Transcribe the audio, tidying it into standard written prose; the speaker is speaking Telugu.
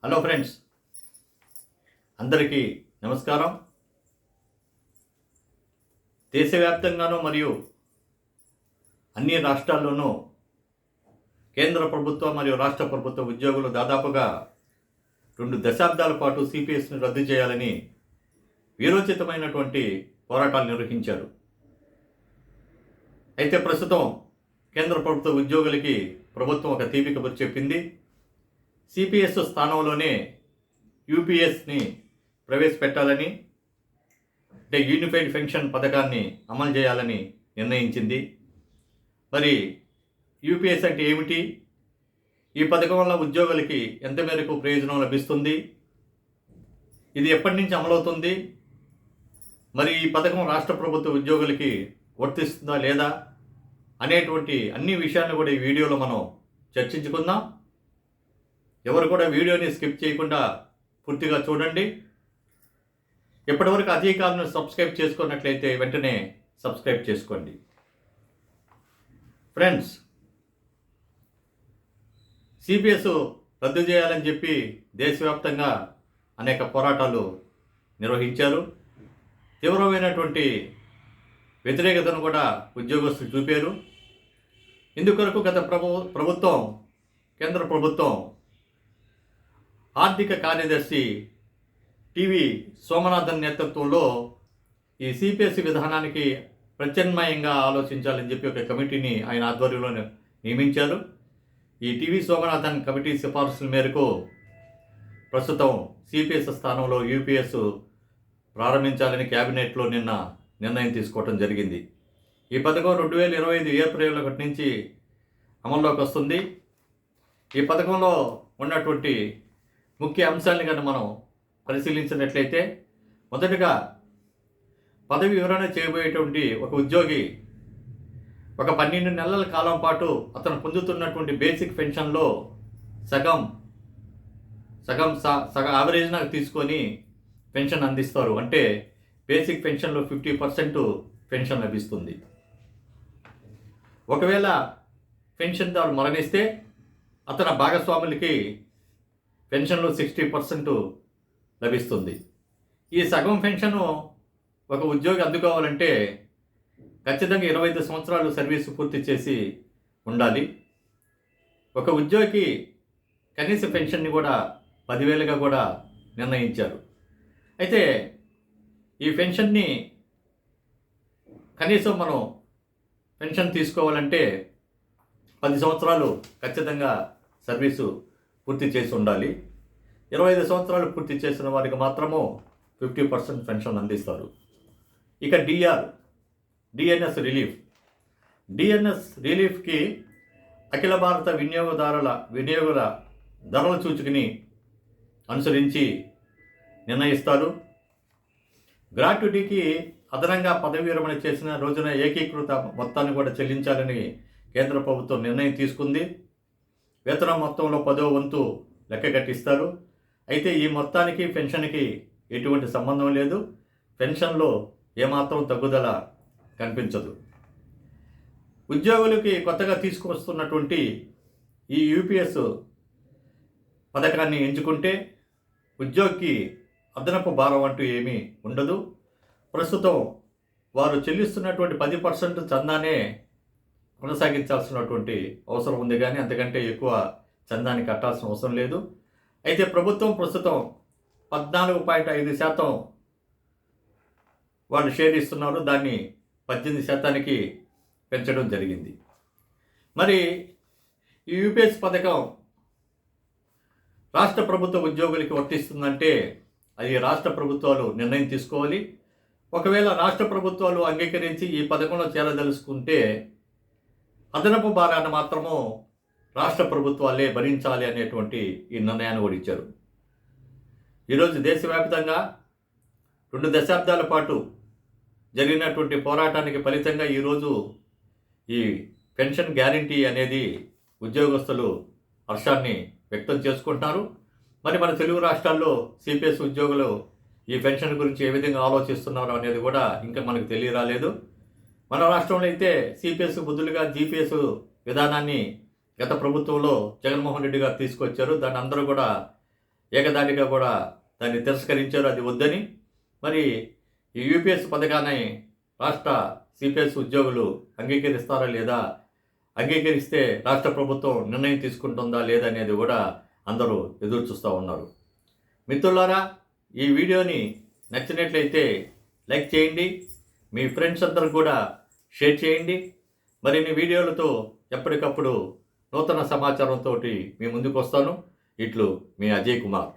హలో ఫ్రెండ్స్, అందరికీ నమస్కారం. దేశవ్యాప్తంగానూ మరియు అన్ని రాష్ట్రాల్లోనూ కేంద్ర ప్రభుత్వ మరియు రాష్ట్ర ప్రభుత్వ ఉద్యోగులు దాదాపుగా 2 దశాబ్దాల పాటు సిపిఎస్ని రద్దు చేయాలని వీరోచితమైనటువంటి పోరాటాలు నిర్వహించారు. అయితే ప్రస్తుతం కేంద్ర ప్రభుత్వ ఉద్యోగులకి ప్రభుత్వం ఒక తీపి కబురు చెప్పింది. సిపిఎస్ స్థానంలోనే యూపీఎస్ని ప్రవేశపెట్టాలని, అంటే యూనిఫైడ్ పెన్షన్ పథకాన్ని అమలు చేయాలని నిర్ణయించింది. మరి యూపీఎస్ అంటే ఏమిటి? ఈ పథకం వల్ల ఉద్యోగులకి ఎంత మేరకు ప్రయోజనం లభిస్తుంది? ఇది ఎప్పటి నుంచి అమలవుతుంది? మరి ఈ పథకం రాష్ట్ర ప్రభుత్వ ఉద్యోగులకి వర్తిస్తుందా లేదా అనేటువంటి అన్ని విషయాలను కూడా ఈ వీడియోలో మనం చర్చించుకుందాం. ఎవరు కూడా వీడియోని స్కిప్ చేయకుండా పూర్తిగా చూడండి. ఇప్పటివరకు అజయ్ కాల్ను సబ్స్క్రైబ్ చేసుకున్నట్లయితే వెంటనే సబ్స్క్రైబ్ చేసుకోండి. ఫ్రెండ్స్, సిపిఎస్ రద్దు చేయాలని చెప్పి దేశవ్యాప్తంగా అనేక పోరాటాలు నిర్వహించారు. తీవ్రమైనటువంటి వ్యతిరేకతను కూడా ఉద్యోగస్తులు చూపారు. ఇందుకొరకు గత ప్రభుత్వం కేంద్ర ప్రభుత్వం ఆర్థిక కార్యదర్శి టీవీ సోమనాథన్ నేతృత్వంలో ఈ సిపిఎస్ విధానానికి ప్రత్యామ్నాయంగా ఆలోచించాలని చెప్పి ఒక కమిటీని ఆయన ఆధ్వర్యంలో నియమించారు. ఈ టీవీ సోమనాథన్ కమిటీ సిఫార్సుల మేరకు ప్రస్తుతం సిపిఎస్ స్థానంలో యూపీఎస్ ప్రారంభించాలని క్యాబినెట్లో నిన్న నిర్ణయం తీసుకోవడం జరిగింది. ఈ పథకం 2025 ఏప్రిల్ 1 నుంచి అమల్లోకి వస్తుంది. ఈ పథకంలో ఉన్నటువంటి ముఖ్య అంశాలను కనుక మనం పరిశీలించినట్లయితే, మొదటగా పదవి వివరణ చేయబోయేటువంటి ఒక ఉద్యోగి ఒక 12 నెలల కాలం పాటు అతను పొందుతున్నటువంటి బేసిక్ పెన్షన్లో సగం యావరేజ్ నాకు తీసుకొని పెన్షన్ అందిస్తారు. అంటే బేసిక్ పెన్షన్లో 50% పెన్షన్ లభిస్తుంది. ఒకవేళ పెన్షన్దారు మరణిస్తే అతని భాగస్వాములకి పెన్షన్లో 60% లభిస్తుంది. ఈ సగం పెన్షను ఒక ఉద్యోగి అందుకోవాలంటే ఖచ్చితంగా 25 సంవత్సరాలు సర్వీసు పూర్తి చేసి ఉండాలి. ఒక ఉద్యోగి కనీస పెన్షన్ని కూడా 10,000గా కూడా నిర్ణయించారు. అయితే ఈ పెన్షన్ని కనీసం మనం పెన్షన్ తీసుకోవాలంటే 10 సంవత్సరాలు ఖచ్చితంగా సర్వీసు పూర్తి చేసి ఉండాలి. 25 సంవత్సరాలు పూర్తి చేసిన వారికి మాత్రము 50% పెన్షన్ అందిస్తారు. ఇక డిఎన్ఎస్ రిలీఫ్కి అఖిల భారత వినియోగుల ధరల సూచికని అనుసరించి నిర్ణయిస్తారు. గ్రాట్యుటీకి అదనంగా పదవి విరమణ చేసిన రోజున ఏకీకృత మొత్తాన్ని కూడా చెల్లించాలని కేంద్ర ప్రభుత్వం నిర్ణయం తీసుకుంది. వేతనం మొత్తంలో 10వ వంతు లెక్క కట్టిస్తారు. అయితే ఈ మొత్తానికి పెన్షన్కి ఎటువంటి సంబంధం లేదు. పెన్షన్లో ఏమాత్రం తగ్గుదల కనిపించదు. ఉద్యోగులకి కొత్తగా తీసుకువస్తున్నటువంటి ఈ యూపీఎస్ పథకాన్ని ఎంచుకుంటే ఉద్యోగికి అదనపు భారం అంటూ ఏమీ ఉండదు. ప్రస్తుతం వారు చెల్లిస్తున్నటువంటి 10% చందానే కొనసాగించాల్సినటువంటి అవసరం ఉంది, కానీ అంతకంటే ఎక్కువ చందాన్ని కట్టాల్సిన అవసరం లేదు. అయితే ప్రభుత్వం ప్రస్తుతం 14.5% వాళ్ళు షేర్ ఇస్తున్నారు. దాన్ని 18% పెంచడం జరిగింది. మరి ఈ యూపీఎస్ పథకం రాష్ట్ర ప్రభుత్వ ఉద్యోగులకి వర్తిస్తుందంటే అది రాష్ట్ర ప్రభుత్వాలు నిర్ణయం తీసుకోవాలి. ఒకవేళ రాష్ట్ర ప్రభుత్వాలు అంగీకరించి ఈ పథకంలో చేరదలుచుకుంటే అదనపు భారాన్ని మాత్రము రాష్ట్ర ప్రభుత్వాలే భరించాలి అనేటువంటి ఈ నిర్ణయాన్ని కూడా ఇచ్చారు. ఈరోజు దేశవ్యాప్తంగా 2 దశాబ్దాల పాటు జరిగినటువంటి పోరాటానికి ఫలితంగా ఈరోజు ఈ పెన్షన్ గ్యారంటీ అనేది ఉద్యోగస్తులు హర్షాన్ని వ్యక్తం చేసుకుంటున్నారు. మరి మన తెలుగు రాష్ట్రాల్లో సిపిఎస్ ఉద్యోగులు ఈ పెన్షన్ గురించి ఏ విధంగా ఆలోచిస్తున్నారు అనేది కూడా ఇంకా మనకు తెలియరాలేదు. మన రాష్ట్రంలో అయితే సిపిఎస్ బదులుగా జీపీఎస్ విధానాన్ని గత ప్రభుత్వంలో జగన్మోహన్ రెడ్డి గారు తీసుకొచ్చారు. దాన్ని అందరూ కూడా ఏకదాటిగా కూడా దాన్ని తిరస్కరించారు, అది వద్దని. మరి ఈ యూపీఎస్ పథకాన్ని రాష్ట్ర సిపిఎస్ ఉద్యోగులు అంగీకరిస్తారా లేదా, అంగీకరిస్తే రాష్ట్ర ప్రభుత్వం నిర్ణయం తీసుకుంటుందా లేదనేది కూడా అందరూ ఎదురు చూస్తూ ఉన్నారు. మిత్రులారా, ఈ వీడియోని నచ్చినట్లయితే లైక్ చేయండి, మీ ఫ్రెండ్స్ అందరూ కూడా షేర్ చేయండి. మరిన్ని వీడియోలతో ఎప్పటికప్పుడు నూతన సమాచారంతో మీ ముందుకు వస్తాను. ఇట్లు మీ అజయ్ కుమార్.